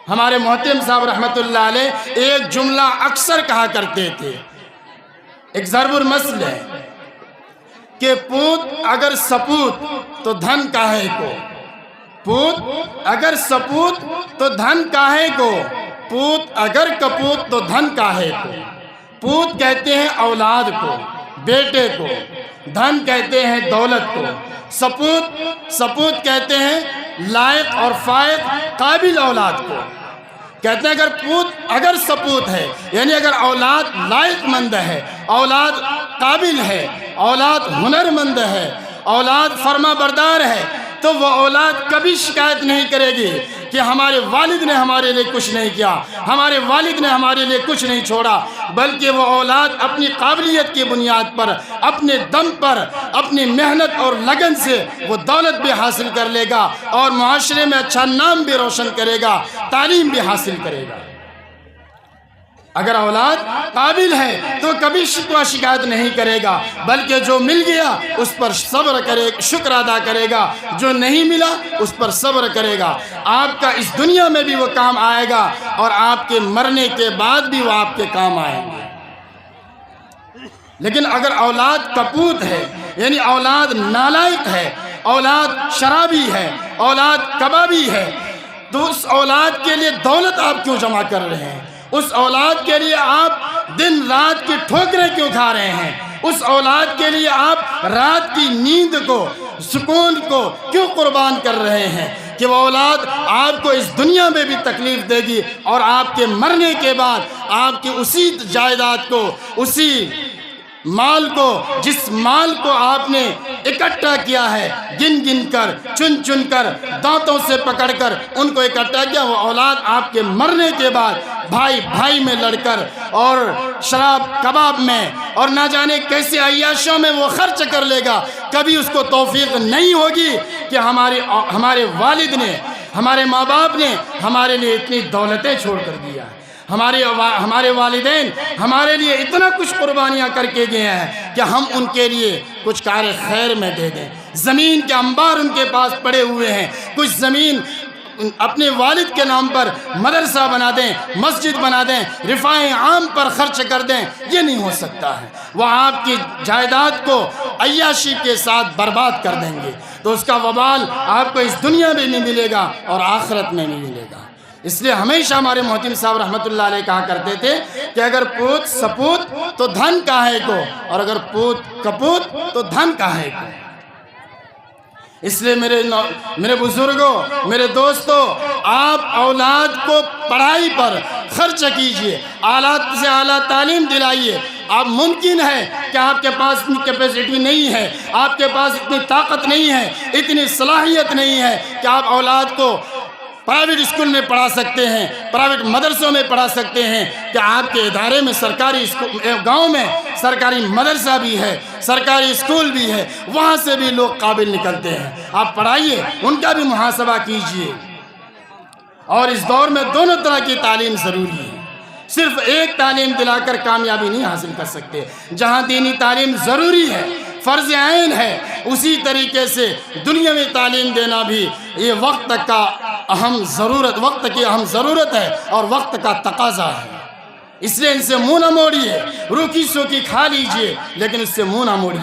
ہمارے محترم صاحب رحمۃ اللہ علیہ ایک جملہ اکثر کہا کرتے تھے، ایک ضرب المثل ہے کہ پوت اگر سپوت تو دھن کاہے کو، پوت اگر سپوت تو دھن کاہے کو، پوت اگر کپوت تو دھن کاہے کو۔ پوت کہتے ہیں اولاد کو، بیٹے کو، دھن کہتے ہیں دولت کو، سپوت کہتے ہیں لائق اور فائق قابل اولاد کو۔ کہتے ہیں اگر سپوت ہے یعنی اگر اولاد لائق مند ہے، اولاد قابل ہے، اولاد ہنرمند ہے، اولاد فرما بردار ہے، تو وہ اولاد کبھی شکایت نہیں کرے گی کہ ہمارے والد نے ہمارے لیے کچھ نہیں کیا، ہمارے والد نے ہمارے لیے کچھ نہیں چھوڑا، بلکہ وہ اولاد اپنی قابلیت کی بنیاد پر، اپنے دم پر، اپنی محنت اور لگن سے وہ دولت بھی حاصل کر لے گا اور معاشرے میں اچھا نام بھی روشن کرے گا، تعلیم بھی حاصل کرے گا۔ اگر اولاد قابل ہے تو کبھی شکوہ شکایت نہیں کرے گا، بلکہ جو مل گیا اس پر صبر کرے، شکر ادا کرے گا، جو نہیں ملا اس پر صبر کرے گا۔ آپ کا اس دنیا میں بھی وہ کام آئے گا اور آپ کے مرنے کے بعد بھی وہ آپ کے کام آئیں گے۔ لیکن اگر اولاد کپوت ہے یعنی اولاد نالائق ہے، اولاد شرابی ہے، اولاد کبابی ہے، تو اس اولاد کے لیے دولت آپ کیوں جمع کر رہے ہیں؟ اس اولاد کے لیے آپ دن رات کی ٹھوکریں کیوں کھا رہے ہیں؟ اس اولاد کے لیے آپ رات کی نیند کو، سکون کو کیوں قربان کر رہے ہیں کہ وہ اولاد آپ کو اس دنیا میں بھی تکلیف دے گی اور آپ کے مرنے کے بعد آپ کی اسی جائیداد کو، اسی مال کو، جس مال کو آپ نے اکٹھا کیا ہے، گن گن کر، چن چن کر، دانتوں سے پکڑ کر ان کو اکٹھا کیا، وہ اولاد آپ کے مرنے کے بعد بھائی بھائی میں لڑ کر اور شراب کباب میں اور نہ جانے کیسے عیاشوں میں وہ خرچ کر لے گا۔ کبھی اس کو توفیق نہیں ہوگی کہ ہمارے والد نے، ہمارے ماں باپ نے ہمارے لیے اتنی دولتیں چھوڑ کر دیا ہے، ہمارے والدین ہمارے لیے اتنا کچھ قربانیاں کر کے گئے ہیں کہ ہم ان کے لیے کچھ کار خیر میں دے دیں۔ زمین کے انبار ان کے پاس پڑے ہوئے ہیں، کچھ زمین اپنے والد کے نام پر مدرسہ بنا دیں، مسجد بنا دیں، رفاہ عام پر خرچ کر دیں، یہ نہیں ہو سکتا ہے۔ وہ آپ کی جائیداد کو عیاشی کے ساتھ برباد کر دیں گے، تو اس کا وبال آپ کو اس دنیا میں نہیں ملے گا اور آخرت میں نہیں ملے گا۔ اس لیے ہمیشہ ہمارے محترم صاحب رحمۃ اللہ علیہ کہا کرتے تھے کہ اگر پوت سپوت تو دھن کاہے کو، اور اگر پوت کپوت تو دھن کاہے کو۔ اس لیے میرے بزرگوں، میرے دوستوں، آپ اولاد کو پڑھائی پر خرچ کیجئے، اعلیٰ سے اعلیٰ تعلیم دلائیے۔ آپ ممکن ہے کہ آپ کے پاس اتنی کیپیسٹی نہیں ہے، آپ کے پاس اتنی طاقت نہیں ہے، اتنی صلاحیت نہیں ہے کہ آپ اولاد کو پرائیویٹ اسکول میں پڑھا سکتے ہیں، پرائیویٹ مدرسوں میں پڑھا سکتے ہیں، کہ آپ کے ادارے میں سرکاری گاؤں میں سرکاری مدرسہ بھی ہے، سرکاری اسکول بھی ہے، وہاں سے بھی لوگ قابل نکلتے ہیں۔ آپ پڑھائیے، ان کا بھی محاسبہ کیجئے۔ اور اس دور میں دونوں طرح کی تعلیم ضروری ہے، صرف ایک تعلیم دلا کر کامیابی نہیں حاصل کر سکتے۔ جہاں دینی تعلیم ضروری ہے، فرض عین ہے، اسی طریقے سے دنیاوی تعلیم دینا بھی یہ وقت کی اہم ضرورت ہے اور وقت کا تقاضا ہے۔ اس لیے ان سے منہ نہ موڑیے، روکھی سوکھی کھا لیجئے لیکن اس سے منہ نہ موڑیے۔